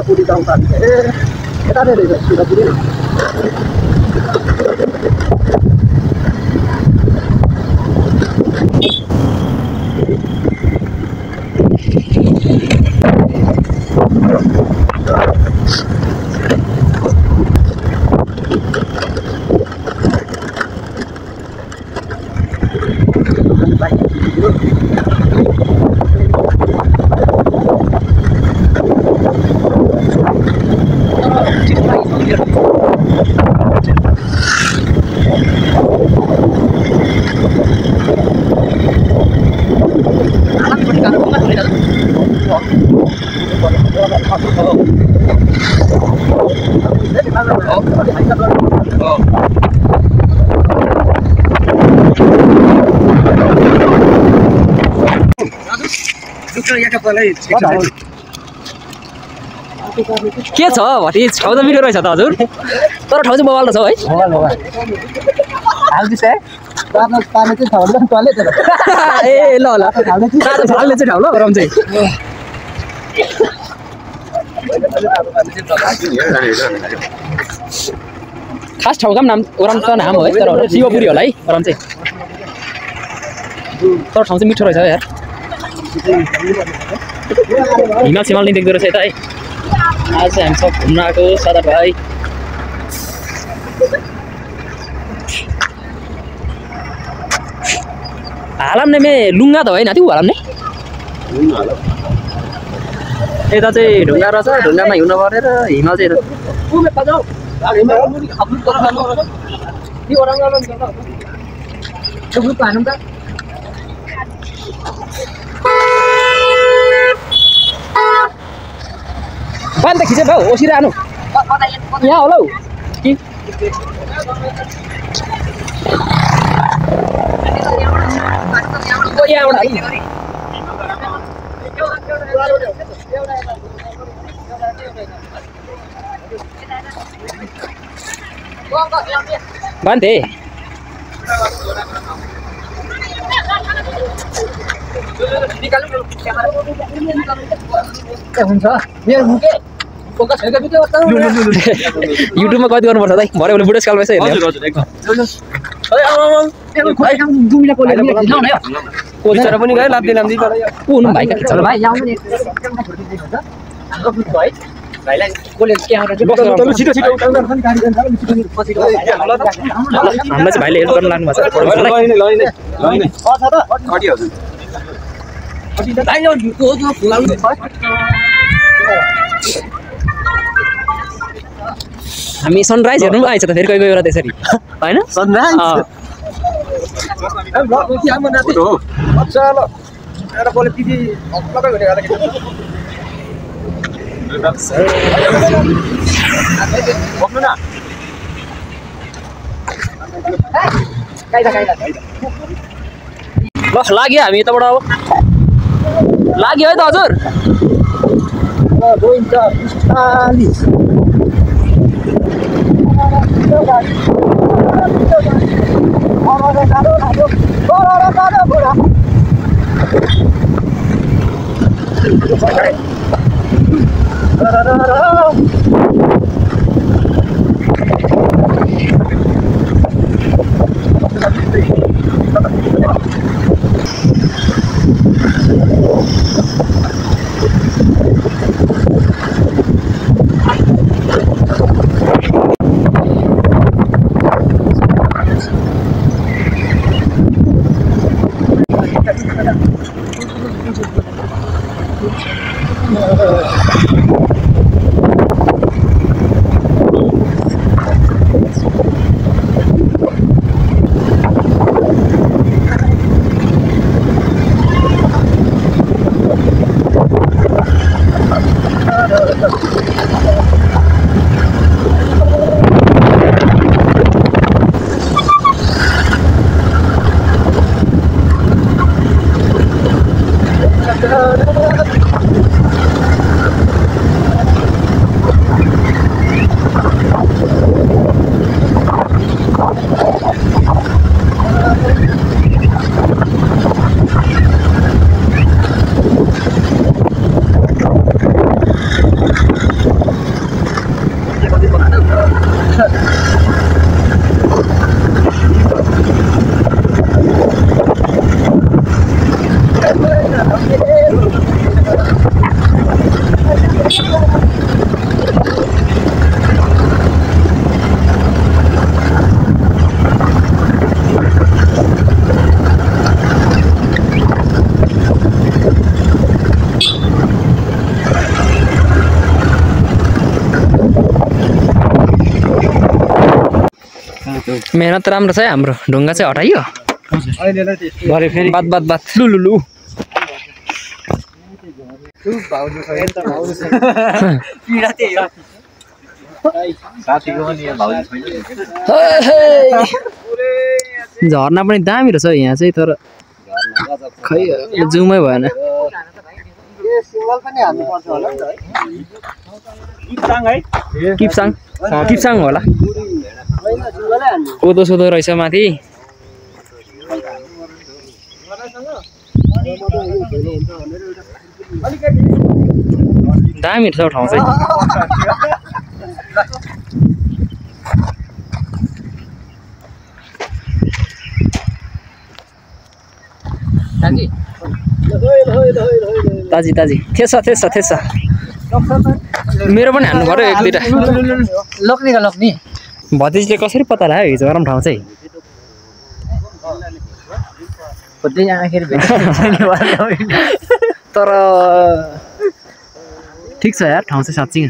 Puri tahu tadi. Kita ada deh, sudah puri. के छ भटी ठाउँ त मिठो रहेछ त हजुर तर ठाउँ चाहिँ मोबाइल त छ है ए ल ल फाल्ने चाहिँ ठाउँ ल गरम चाहिँ खास ठाउँको नाम ओराम त नाम हो है तर शिवपुरी होला है ओराम चाहिँ तर ठाउँ चाहिँ मिठो रहेछ यार हिमाल सिमाल नै देख्दो रहेछ यता है आज चाहिँ हामी सब घुम्न आएको सादा भाइ हालाम ने लुङ्गा त होइन त्यो हालाम ने यता चाहिँ ढुङ्गा रहेछ ढुङ्गामा हिउँ नपरेर हिमाल चाहिँ बान्द खिचे भाउ ओसिरहनु यहाँ होला कि बान्थे युट्युबमा कति गर्नुपर्छ दाइ भरे भने बुढेसकालमा यसो हेर्ने कोचर पनि गयो लाप्दै लाम्दै को हुनु भाइ हामीलाई चाहिँ भाइले हेल्प गर्न लाग्नु भएको हामी सनराइज हेर्नु पनि आइछ त फेरि कोही कोही बेला त्यसरी होइन ल लाग्यो हामी यताबाट अब लाग्यो है त हजुर मेहनत राम्रो छ है हाम्रो ढुङ्गा चाहिँ हटाइयो भरे फेरि बात लु झर्ना पनि दामी रहेछ यहाँ चाहिँ तर खै जुमै भएन किप्साङ होला कोदो सोदो रहेछ माथि दामी रहेछ ठाउँ चाहिँ ताजी थेस मेरो पनि हान्नु पर्यो एक दुईटा लोक्नी भतिजले कसरी पत्ता लाग्यो हिजो गरम ठाउँ चाहिँ तर ठिक छ यार ठाउँ चाहिँ साँच्चै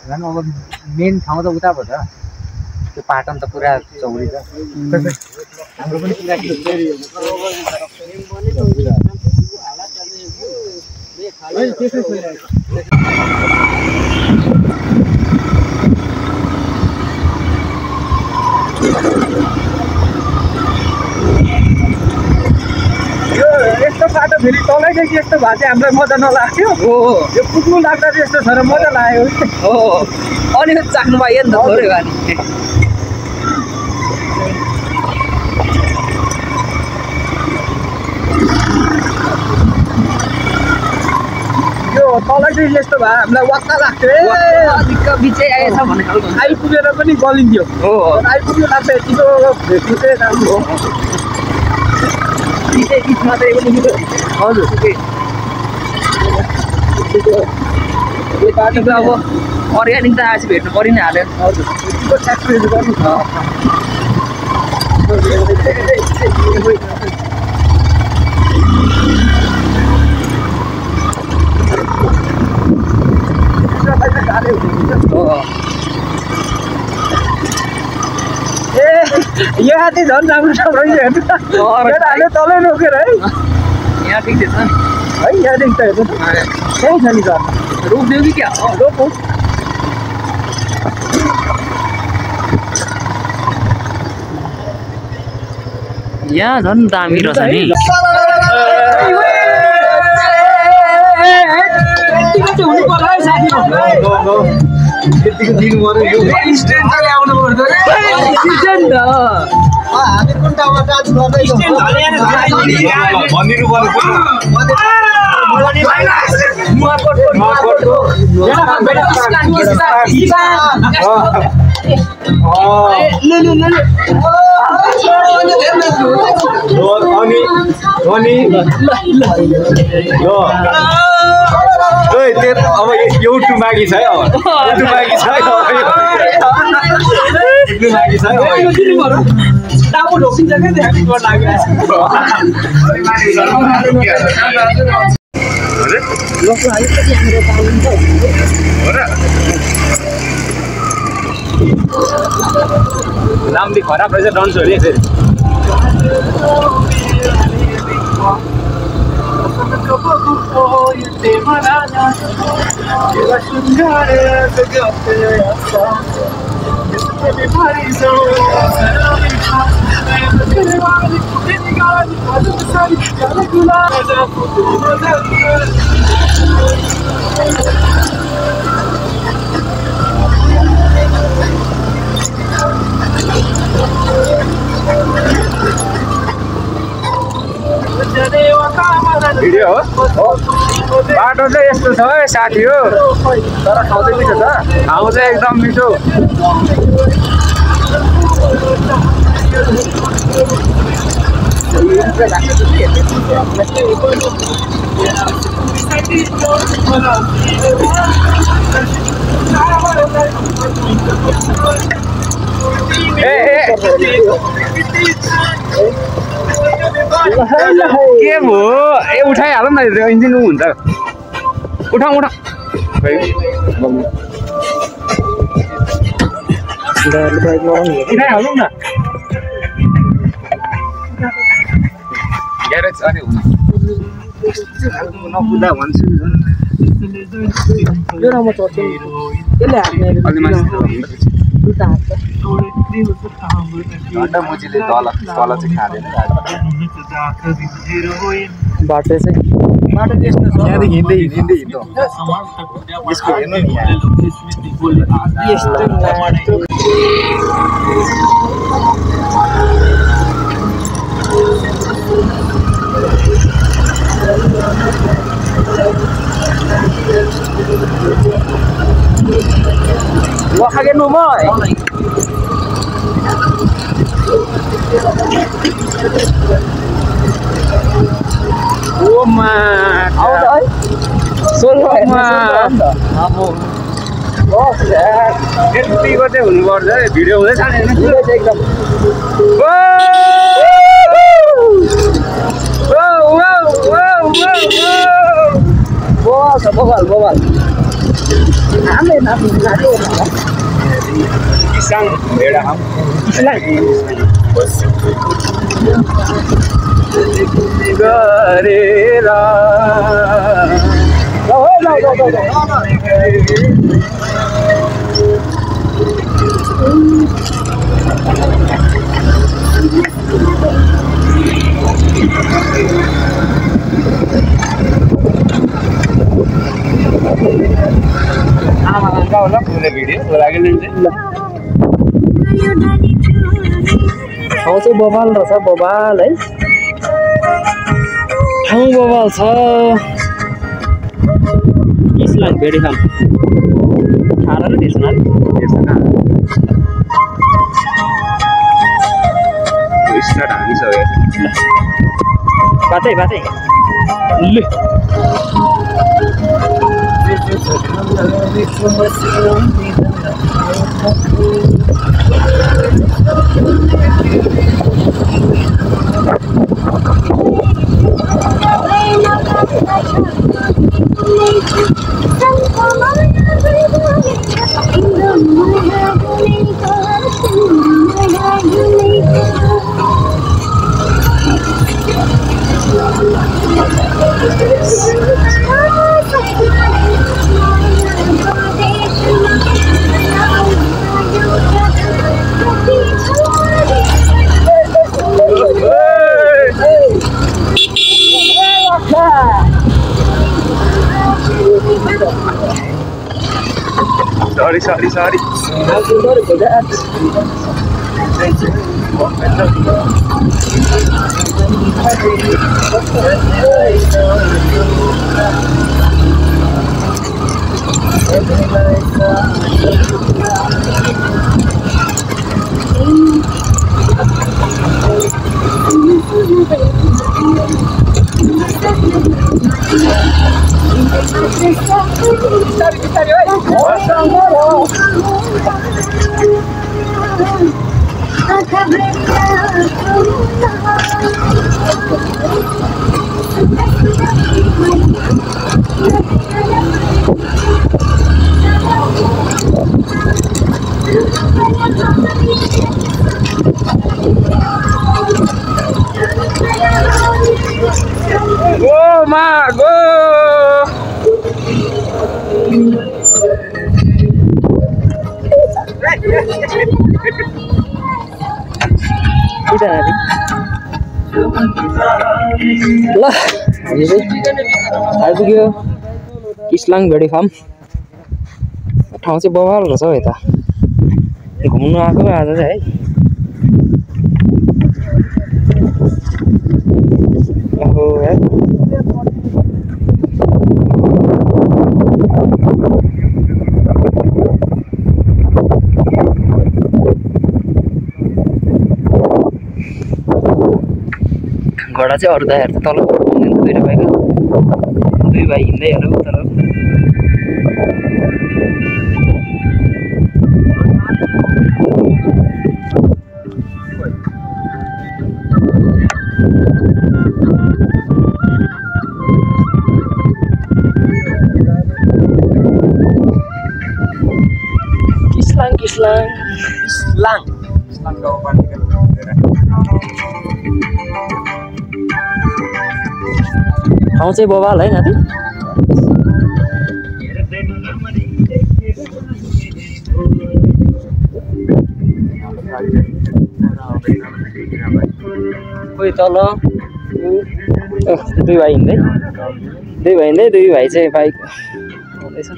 अब मेन ठाउँ त उता भयो त त्यो पाटन त पुरा चौरी छ हाम्रो पनि पुरा यस्तो बाटो फेरि तलैदेखि यस्तो भए चाहिँ हामीलाई मजा नलाग्थ्यो यो पुग्नु लाग्दा चाहिँ यस्तो छ र मजा लाग्यो अनि चाख्नु पाइयो नि त थोरै भए नि यो तलैदेखि यस्तो भए हामीलाई वाक्क लाग्थ्यो बिचै आएछ भन्ने खालको आइपुगेर पनि गलिन्थ्यो आइपुग्यो लाग्दा यतिको भेट्नु चाहिँ राम्रो हो बिचमा चाहिँ हजुर बाटो त अब अर्ग्यानिक त आएपछि भेट्नु परि नै हाल्यो हजुर एक्सपिरियन्स गर्नु छ यो हात्ती झन् राम्रो हेर्नु हाल्यो तलै रोकेर है यहाँ ठिक छ नि है यहाँदेखि त हेर्नु त्यहीँ छ नि त रोक्दियो कि क्या रोक्नु यहाँ झन् दामी रहेछ नि हामी कुन ठाउँमा डान्स गर्दैछौँ अब एउटा मागी छ है टापो ढोकिन्छ राम्री खराब रहेछ डान्स हो फेरि भिडियो हो बाटो चाहिँ यस्तो छ है साथी हो तर ठाउँ चाहिँ मिठो छ ठाउँ चाहिँ एकदम मिठो के भो ए उठाइहालौँ न इन्जिन ऊ हुन्छ उठाउँ हालौँ न ग्यारेज अनि हुनु नपुग्दा भन्छु अलि घन्टा मुजीले तल चाहिँ खाँदैन बाटो चाहिँ यहाँदेखि हिँड्दै हिँड्दो यसको हेर्नु नि Wakagen mo mo eh. Uma. Ako doon? Solo eh. Ako. Oh, sir. Hindi ko tayo huwag na video ulit sana. Video check lang. Bawal. Amin natin natin. Isang beda ham. Islang. Garera. Go. Kau nak boleh video, lagi nanti. ठाउँ चाहिँ बबाल रहेछ बबाल है ठाउँ बबाल छ इस्लाम भेडी खाम खाना र त्यसमा स्टार्ट हानिसक्यो बाटै लु Sorry. Oh my God! ल आइपुग्यो किस्लाङ भेडी फार्म ठाउँ चाहिँ बवाल रहेछ हौ यता घुम्नु आएको आज चाहिँ है घोडा चाहिँ अरू दाइहरू त तल दुई भाइ हिँड्दै हेरौँ तर ठाउँ चाहिँ बवाल है नाति कोही तल दुई भाइ हिँड्दै दुई भाइ चाहिँ बाइक आउँदैछ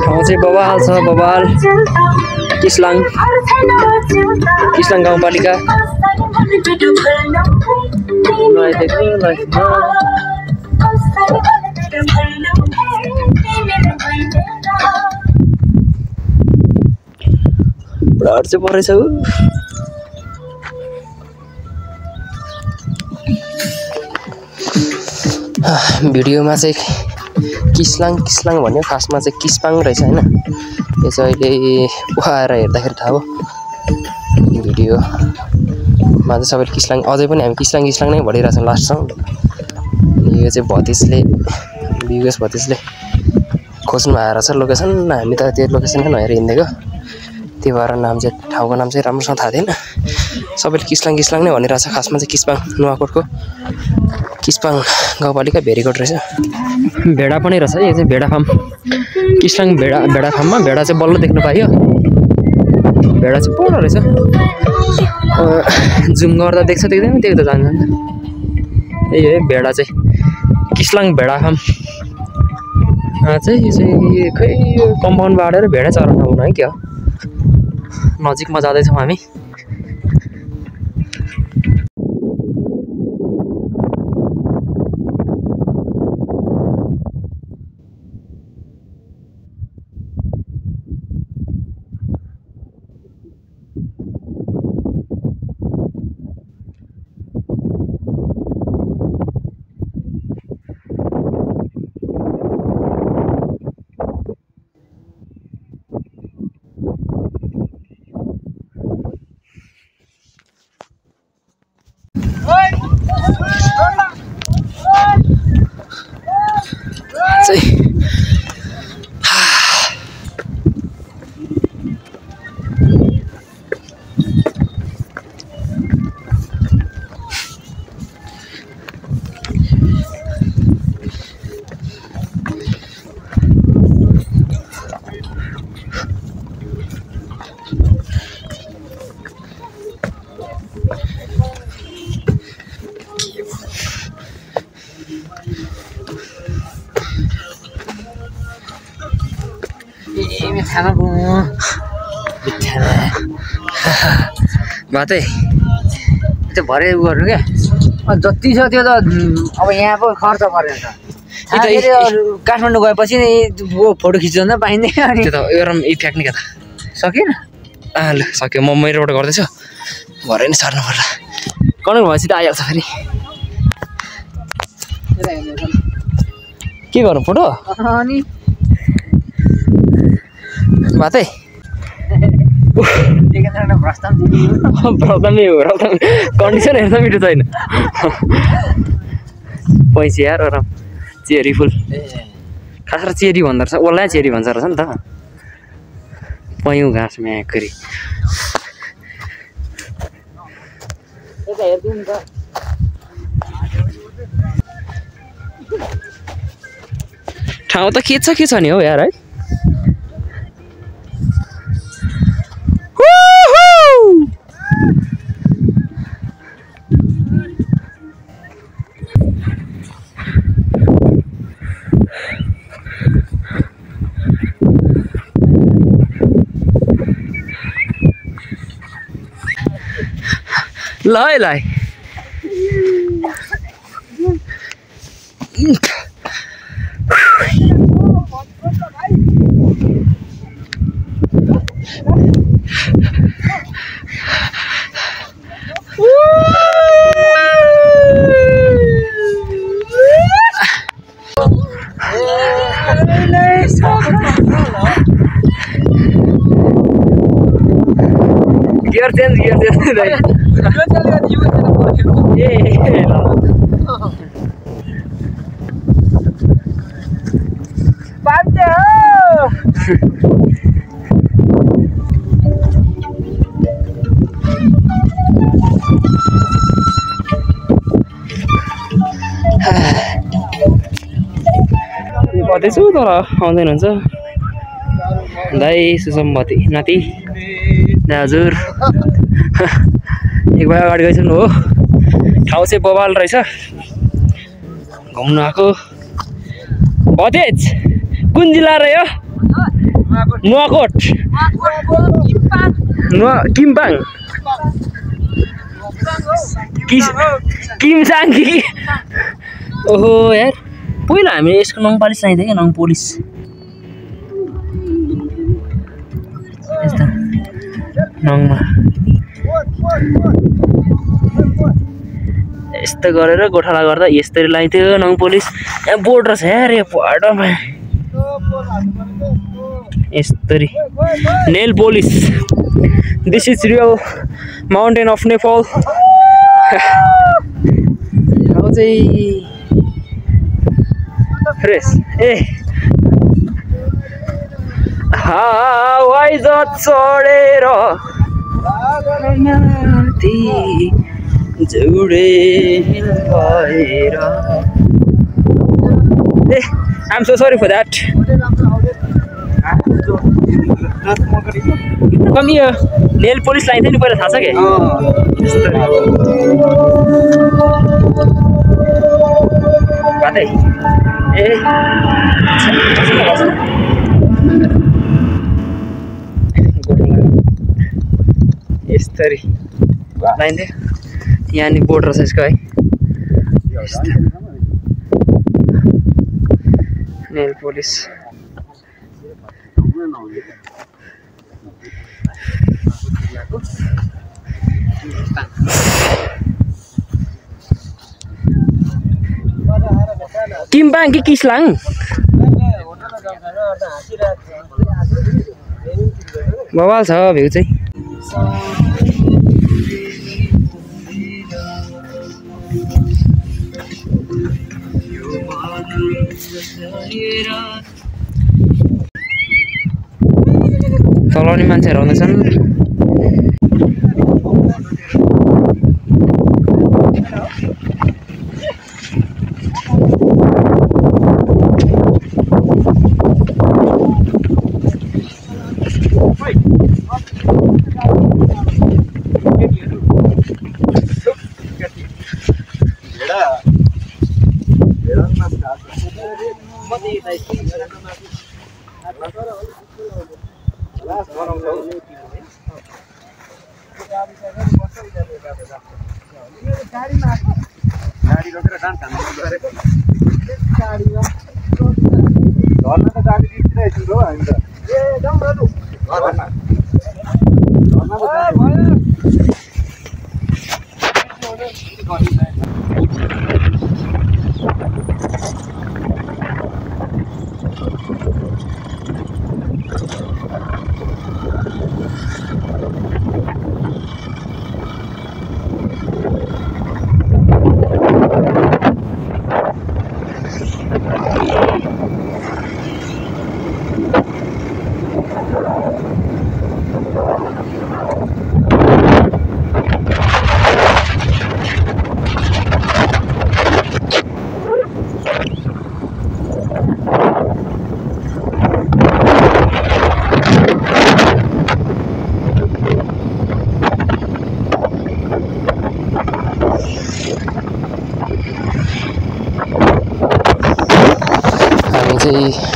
ठाउँ चाहिँ बवाल छ बवाल किस्लाङ गाउँपालिका डर चाहिँ परेछ भिडियोमा चाहिँ किस्लाङ भन्यो खासमा चाहिँ किस्पाङ रहेछ हैन यो चाहिँ अहिले उखाएर हेर्दाखेरि थाहा भयो भिडियोमा चाहिँ सबैले किस्लाङ अझै पनि हामी किस्लाङ नै भनिरहेछौँ लास्टसम्म यो चाहिँ विवेश भतिजले खोज्नु आएर छ लोकेसन हामी त त्यो लोकेसनै नहेर हिँडेको त्यही भएर ठाउँको नाम चाहिँ राम्रोसँग थाहा थिएन सबैले किस्लाङ नै भनिरहेछ खासमा चाहिँ किस्पाङ नुवाकोटको किस्पाङ गाउँपालिका भेरीकोट रहेछ भेडा पनि रहेछ यो चाहिँ भेडा फार्म किस्लाङ भेडा फार्ममा भेडा चाहिँ बल्ल देख्नु पाइयो भेडा चाहिँ पर रहेछ जुम गर्दा देख्छ देख्दैन देख्दा जान्छ यही है भेडा चाहिँ किस्लाङ भेडा फार्म चाहिँ यो चाहिँ खै कम्पाउन्ड बाँडेर भेडा चराउन आउनु है क्या नजिकमा जाँदैछौँ हामी मातै त्यो भरे उ गर्नु क्या जति छ त्यो त अब यहाँ पो खर्च परेन काठमाडौँ गएपछि नि फोटो खिच्न पाइँदैन अनि त्यो त एउटा फ्याक्ने क्या त सकिएन ल सक्यो म मेरोबाट गर्दैछु भरे नि सार्नु पर्ला कन्ट्रोल भएपछि त आइहाल्छ फेरि के गर्नु फोटो अनि मातै कन्डिसन हेर्दा मिठो छैन पैसा यार आराम चेरी फुल खास र चेरी भन्दो रहेछ ओला चेरी भन्छ रहेछ नि त पयौँ घाँस म्याकरी ठाउँ त के छ नि हौ यार है ल गियर चेन्ज ए ल बाजे हो बत्दैछु तर आउँदैन हुन्छ दाइ सुसम्मति नाति हजुर एक भाइ अगाडि गइसक्नु हो ठाउँ चाहिँ बबाल रहेछ घुम्नु आएको भतेज कुन जिल्ला रह्यो नुवाकोट किम्पाङ किमसाङ कि ओहो यार पहिला हामीले यसको नङ पालिस चाहिँथ्यो क्या नङ पोलिस यस्तो नङमा यस्तो गरेर गोठाला गर्दा यस्तरी लगाइन्थ्यो नङ पोलिस यहाँ बोर्ड रहेछ यार यो बाटोमा यस्तरी nail polish this is real mountain of Nepal अब चाहिँ फ्रेस ए हावाई जहाज चढेर माथि जुडे भएर ए I'm so sorry for that कमी यो नेल पोलिस लाइन थियो नि पहिला थाहा छ क्या बाटै ए यस्तरी लाइन थियो यहाँनिर बोर्ड रहेछ यसको है नेल पोलिस किम्पाङ कि किसलाङ बवाल छ भ्यू चाहिँ चलाउने मान्छेहरू आउँदैछन् गाडी रोकेर डान्स हान्नु गरेको गाडीमा घरमा त गाडी दिइरहेछु हो हामी त ए जाउँ न लु घरमा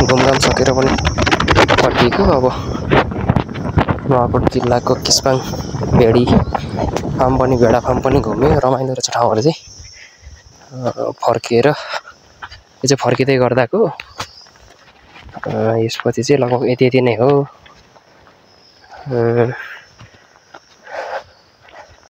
घुमघाम सकेर पनि फर्किएको अब नुवाकोट जिल्लाको किस्पाङ भेडी फार्म पनि भेडा फार्म पनि घुम्यो रमाइलो रहेछ ठाउँहरू चाहिँ फर्किएर यो चाहिँ फर्किँदै गर्दाको यसपछि चाहिँ लगभग यति नै हो